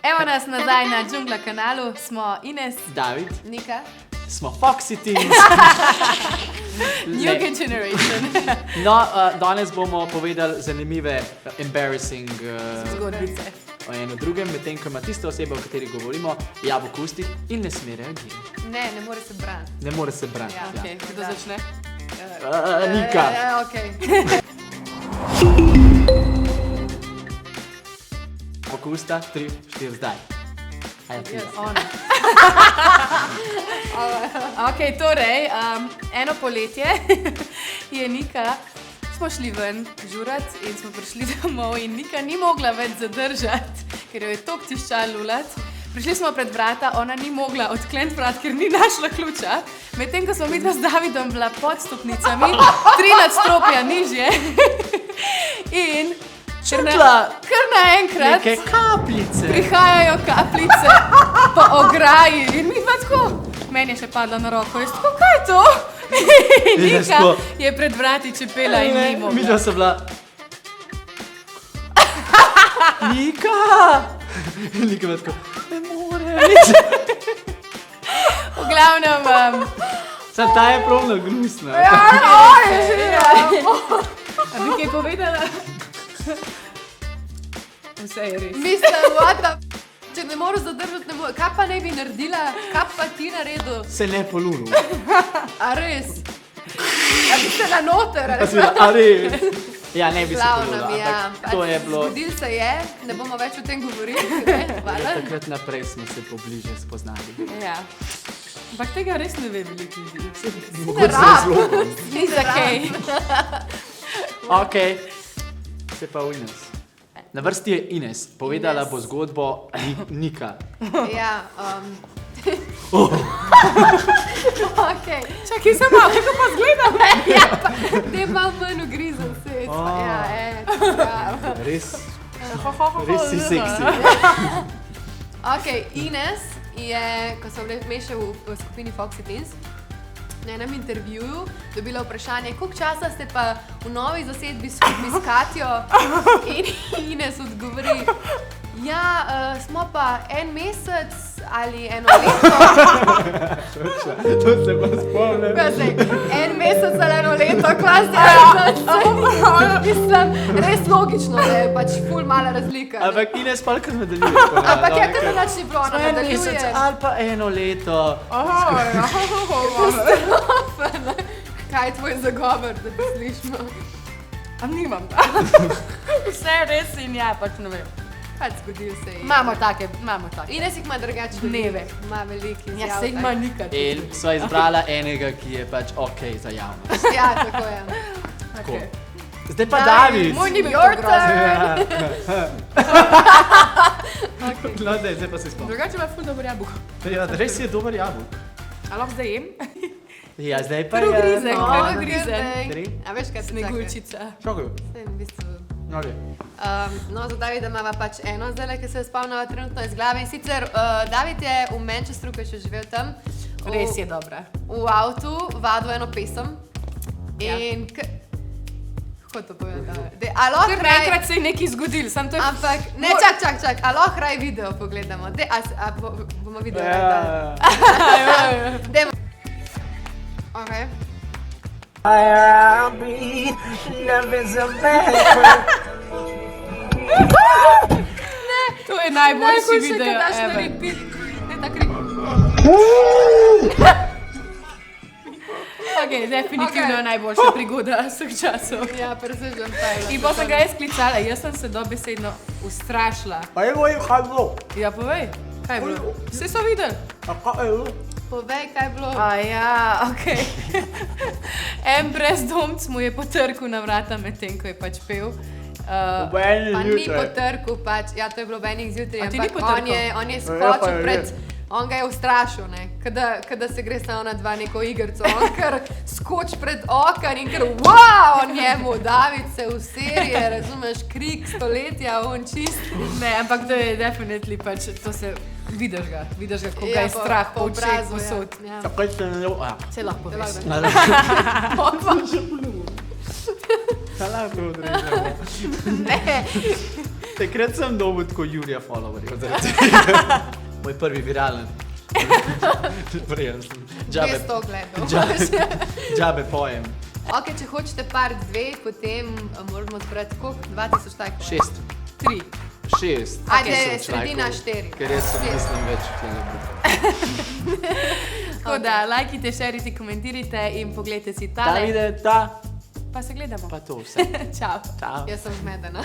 Evo nas nazaj na Džungla kanalu, smo Ines, David, Nika, smo Foxy Teens. New Generation. No, danes bomo povedali zanimive, embarrassing Zgodbice. o eno drugem, medtem ko ima tista oseba, o kateri govorimo, jabolko v ustih in ne sme reagirati. Ne more se braniti. Ne more se braniti. Ja, okay. Kdo začne? Nika. Okay. Jabolko v usta, 3, 4, zdaj. Ona. Ok, torej, eno poletje je Nika, smo šli ven žurat in smo prišli domov in Nika ni mogla več zadržati, ker jo je toliko tiščal lulat. Prišli smo pred vrata, ona ni mogla odkleniti vrat, ker ni našla ključa. Medtem, ko smo midva z Davidom bila pod stopnicami, 3 nadstropja nižje in kar naenkrat neke kapljice. prihajajo kapljice po ograji in midva tako. Meni je še padla na roko, jaz tako, kaj je to? Nika je pred vrati čepela in ni mogla. Midva so bila... Nika! Nika bila tako, ne more. V glavnem... Sad ta je pravno gnusna. A bi kaj povedala? Vse je res. Mislim, če ne moreš zadržati, ne moreš. Kaj pa ne bi naredila? Kaj pa ti naredil? Se ne polunil. A res? A bi se na noter? A res? Ja, ne bi se polunil, Slavno mi, ja. ampak to je bilo... Zgodil se je, ne bomo več o tem govorili. Hvala. Takrat naprej smo se pobliže spoznali. Ja. Ampak tega res ne ve veliko ljudi. Mogoče z razlogom. Ni za kaj. Ok, se pa Ines. Na vrsti je Ines, povedala Ines. bo zgodbo Nika. Ja, okej. Čakaj, sem malo, kako pa zgledam? Ja, pa, te malo manj ugrizen se. Ja, ja. Res si seksi. Ok, Ines je, ko smo bili še v skupini Foxy Teens, na enem intervjuju dobila vprašanje, koliko časa ste pa v novi zasedbi skupaj s Katjo, in Ines odgovori, ja, smo pa 1 mesec ali 1 leto. To se pa spomnim. Kaj zdaj, 1 mesec ali 1 leto, klasno. Mislim, res logično, da je pač ful mala razlika. Ne? Ampak Ines pa kar nadaljuje. Ampak je kar nač ni bilo, ona nadaljuje. Ali pa 1 leto. Kaj je tvoj zagovor, da bi slišmo? A nimam. Vse res in ja, pač ne vem. Pač zgodil se je. Imamo take. Ines jih ima drugače Dneve. Ima veliki izjav. Ja, se ima nikad. In sva izbrala enega, ki je pač ok za javnost. Ja, tako je. Tako. Zdaj pa David. Moj ni bil Your tako grozen. No, zdaj pa se spomnim. Drugače ima ful dober jabolko. Ja, res je dober jabolk. A lahko zdaj jem? Ja, zdaj pa je... Progrizek. No, Grizen. Tri. A veš, kaj te čaka? Sneguljčica. Čakaj. Saj, v bistvu. Ok. No, za Davida imava pač eno zdaj, ki se je spomnila trenutno iz glave. In sicer David je v Manchesteru, ko je še živel tam. Res je dobra. V avtu vadil eno pesem. Ja. In... Kako to povem, David? A lahko Ker naenkrat se je nekaj zgodil, sam to je... Ampak, ne, čak. A lahko raj video pogledamo? A bomo video Ja. Dajmo. Ok. I'll be nothing's a bad To je najboljši video Najboljše, daš na ever. repeat. Ne, tak repeat. Ok, definitivno Ok. najboljša prigoda vseh časov. Ja, presežem taj. In potem sem ga jaz klicala, jaz sem se dobesedno ustrašila. A je moj halo. Ja, povej, kaj je bilo? Vse so videli? A kaj je bilo? Povej, kaj je bilo. A ja, okej. En brezdomc mu je potrkal na vrata medtem, ko je pač pel. Pa ni potrkal pač, ja, to je bilo ob enih zjutraj, A ti ni ampak potrkal? on je Ja, pa skočil je pred, on ga je ustrašil, ne, kada se gre sta ona dva neko igrico, on kar skoč pred okn in kar wow, njemu, David se userije, razumeš, krik stoletja, on čist. Ne, ampak to je definitely pač, to se, vidiš ga, ko ga je strah po očeh posod. Ja. Takoj ste ne... Se lahko poveš. Lahko odrežemo. Ne, Takrat sem dobil tako Jurija followerjev. Moj prvi viralen. Prijem sem. Džabe, 200 gledov. džabe pojem. Ok, če hočete part 2, potem moramo zbrati koliko? 2000 lajkov. 6. 3. 6. Ajde, sredina 4. Ker jaz se mislim več tega. Tako da, lajkite, šerite, komentirajte in pogledajte si Ta tale. vide, ta, Pa se gledamo. pa to vse. Čau. Ciao. Jaz sem zmedena.